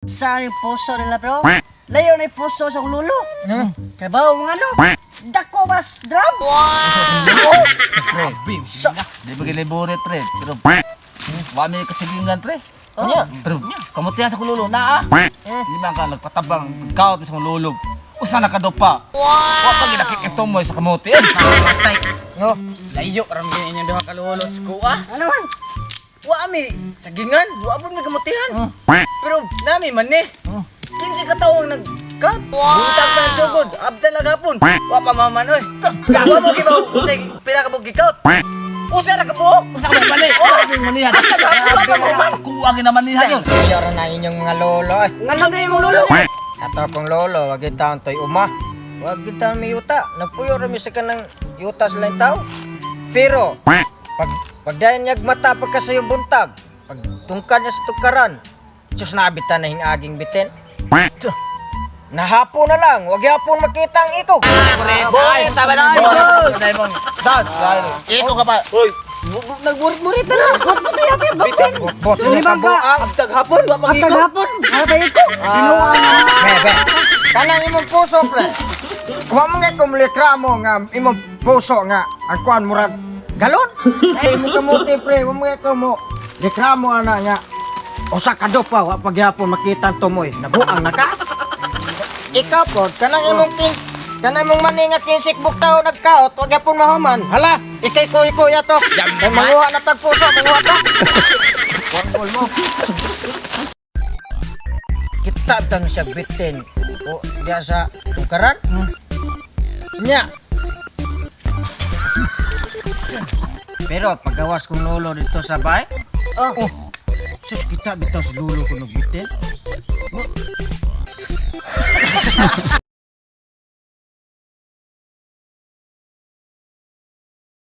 Sa yung puso nila bro. Layo na yung puso sa lulo. Kaya ba mga ano? Dako mas drum. Pre, di ba giliburit pre? Pero wala may kasilingan pre. Pero kamutihan sa kululo na Di ba ka nagpatabang kaut sa kululo. Usa na kadopa. Wa pa ginakit ito mo sa kamuti. Patay. No, layo ram din inyong duha ka lulos ko Ano man? Wa ami sagingan, wa pud may kamutihan. Pero nami man ni. 15 ka tawo ang nag-cut. Buntag pa nagsugod, abdan na gapon. Wa pa maman oy. Wa mo gibaw, unsay pila ka bug gi-cut. Usa ra ka buok. Usa ka maniha. Sabi maniha. Wa pa maman. Kuwang na maniha yun. Yara na inyong mga lolo ay. Ngano na yung lulo? Ato kong lolo, wag itaon to'y uma. Wag itaon may yuta. Nagpuyo rami sa kanang yuta sa lain tao. Pero, pag dayan niyag mata pagkasayong buntag, pag tungkad niya sa tukaran, Diyos nabitan na hingaging bitin. Tsuh, nahapo na lang, wag yapon makita ang ikog. Boy, tama na ay. Ito ka pa. Nagburit-burit na lang. Bitin, bot Hindi niya ba ba? kabuang. Abdag hapon, wa At magikot. tagapon. Ano ba ito? Ginawa nga. Bebe, kanang imong puso, pre. Wa mo nga kumlikramo nga imong puso nga ang kuan murag galon. Ay imong kamuti, pre. Wa mo nga kumo likramo ana nga. Usa ka do pa, wa pagyapon makita ang tumoy. Nabuang na ka. Ikaw po, kanang imong mani nga kinsik buktaw nagkaot, wag yapon mahuman. Hala, ikay kuy ato. Kay manguha na tag puso, manguha ta. Wangkol mo. Kita tan siya bitin. O diya sa tukaran. Nya. Pero paggawas kong lolo dito sa bahay. Oh. Sus kita bitaw sa lulo ko nagbitin.